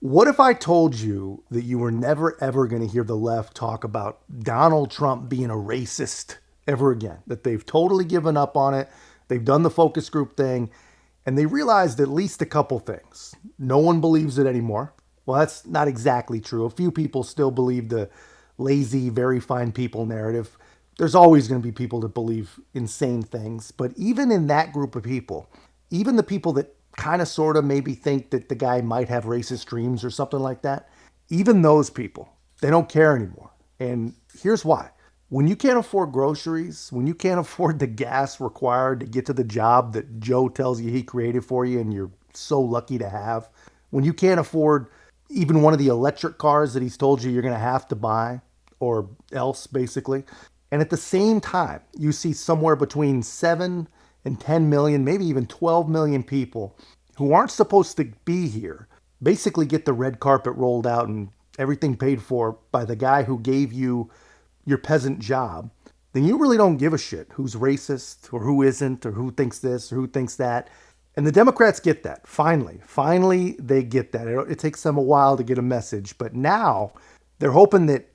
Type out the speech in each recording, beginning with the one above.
What if I told you that you were never ever going to hear the left talk about Donald Trump being a racist ever again? That they've totally given up on it. They've done the focus group thing, and they realized at least a couple things. No one believes it anymore. Well, that's not exactly true. A few people still believe the lazy, very fine people narrative. There's always going to be people that believe insane things. But even in that group of people, even the people that kind of sort of maybe think that the guy might have racist dreams or something like that, even those people, they don't care anymore. And here's why. When you can't afford groceries, when you can't afford the gas required to get to the job that Joe tells you he created for you and you're so lucky to have, when you can't afford even one of the electric cars that he's told you you're going to have to buy or else, basically. And at the same time, you see somewhere between 7 and 10 million, maybe even 12 million people who aren't supposed to be here basically get the red carpet rolled out and everything paid for by the guy who gave you your peasant job. Then you really don't give a shit who's racist or who isn't or who thinks this or who thinks that. And the Democrats get that. Finally, they get that. It takes them a while to get a message. But now they're hoping that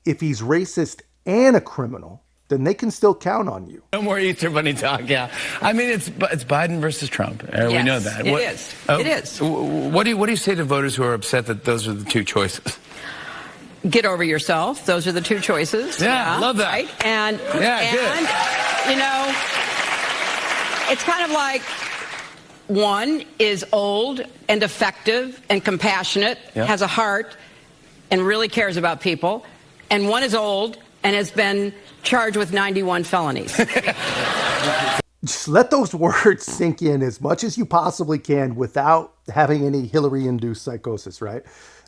if he's racist and a criminal, then they can still count on you. No more Easter Bunny talk, yeah. I mean, it's Biden versus Trump. Yes, we know that. It is. What do you say to voters who are upset that those are the two choices? Get over yourself. Those are the two choices. Yeah, love that. Right? And good. You know, it's kind of like one is old and effective and compassionate, has a heart, and really cares about people. And one is old and has been charged with 91 felonies. Just let those words sink in as much as you possibly can without having any Hillary-induced psychosis, right?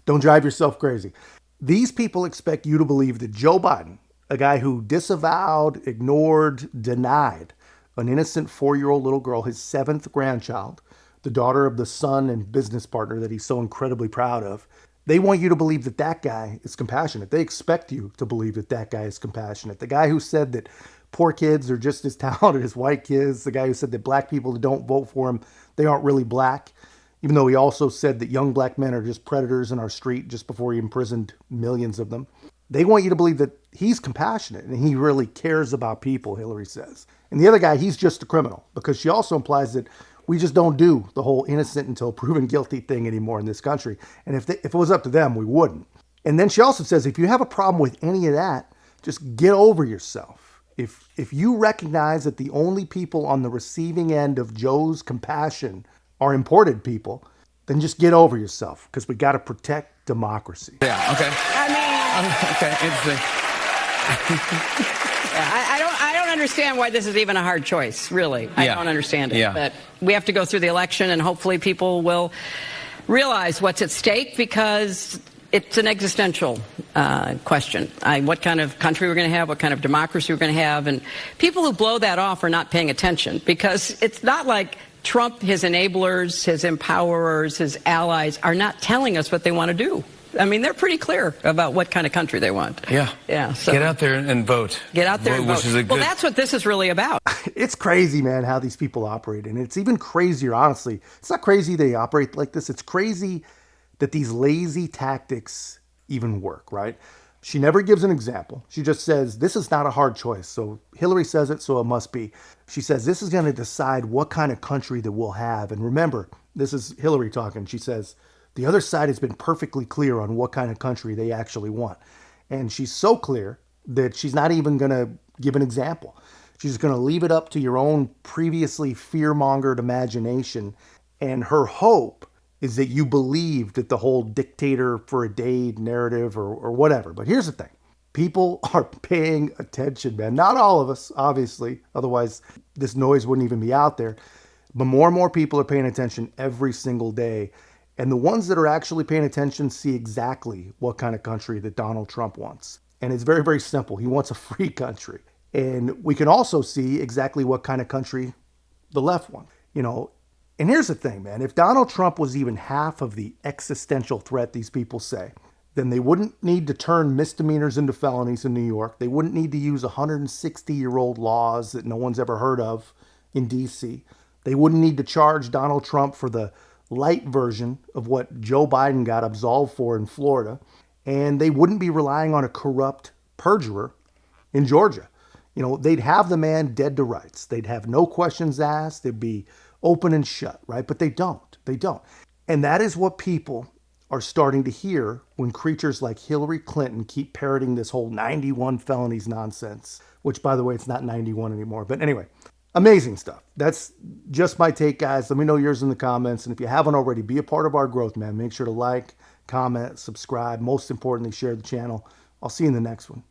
Don't drive yourself crazy. These people expect you to believe that Joe Biden, a guy who disavowed, ignored, denied an innocent 4-year-old little girl, his 7th grandchild, the daughter of the son and business partner that he's so incredibly proud of, they want you to believe that that guy is compassionate. They expect you to believe that that guy is compassionate. The guy who said that poor kids are just as talented as white kids, the guy who said that black people that don't vote for him, they aren't really black, even though he also said that young black men are just predators in our street just before he imprisoned millions of them. They want you to believe that he's compassionate and he really cares about people, Hillary says. And the other guy, he's just a criminal, because she also implies that we just don't do the whole innocent until proven guilty thing anymore in this country. And if it was up to them, we wouldn't. And then she also says, if you have a problem with any of that, just get over yourself. If you recognize that the only people on the receiving end of Joe's compassion are imported people, then just get over yourself, because we got to protect democracy. Yeah, okay. Okay, interesting. I don't understand why this is even a hard choice, really. I don't understand it. Yeah. But we have to go through the election, and hopefully people will realize what's at stake, because it's an existential question. What kind of country we're going to have, what kind of democracy we're going to have. And people who blow that off are not paying attention, because it's not like Trump, his enablers, his empowerers, his allies are not telling us what they want to do. I mean, they're pretty clear about what kind of country they want. Yeah. So get out there and vote. Get out there and vote. Which is a good... Well, that's what this is really about. It's crazy, man, how these people operate. And it's even crazier, honestly. It's not crazy they operate like this. It's crazy that these lazy tactics even work, right? She never gives an example. She just says, this is not a hard choice. So Hillary says it, so it must be. She says, this is going to decide what kind of country that we'll have. And remember, this is Hillary talking. She says, the other side has been perfectly clear on what kind of country they actually want. And she's so clear that she's not even going to give an example. She's going to leave it up to your own previously fear-mongered imagination. And her hope is that you believe that the whole dictator for a day narrative or whatever. But here's the thing. People are paying attention, man. Not all of us, obviously. Otherwise, this noise wouldn't even be out there. But more and more people are paying attention every single day. And the ones that are actually paying attention see exactly what kind of country that Donald Trump wants. And it's very, very simple. He wants a free country. And we can also see exactly what kind of country the left wants. You know, and here's the thing, man. If Donald Trump was even half of the existential threat these people say, then they wouldn't need to turn misdemeanors into felonies in New York. They wouldn't need to use 160-year-old laws that no one's ever heard of in D.C. They wouldn't need to charge Donald Trump for the light version of what Joe Biden got absolved for in Florida, and they wouldn't be relying on a corrupt perjurer in Georgia. You know, they'd have the man dead to rights. They'd have no questions asked. They'd be open and shut, right? But they don't. They don't. And that is what people are starting to hear when creatures like Hillary Clinton keep parroting this whole 91 felonies nonsense, which, by the way, it's not 91 anymore. But anyway, amazing stuff. That's just my take, guys. Let me know yours in the comments. And if you haven't already, be a part of our growth, man. Make sure to like, comment, subscribe. Most importantly, share the channel. I'll see you in the next one.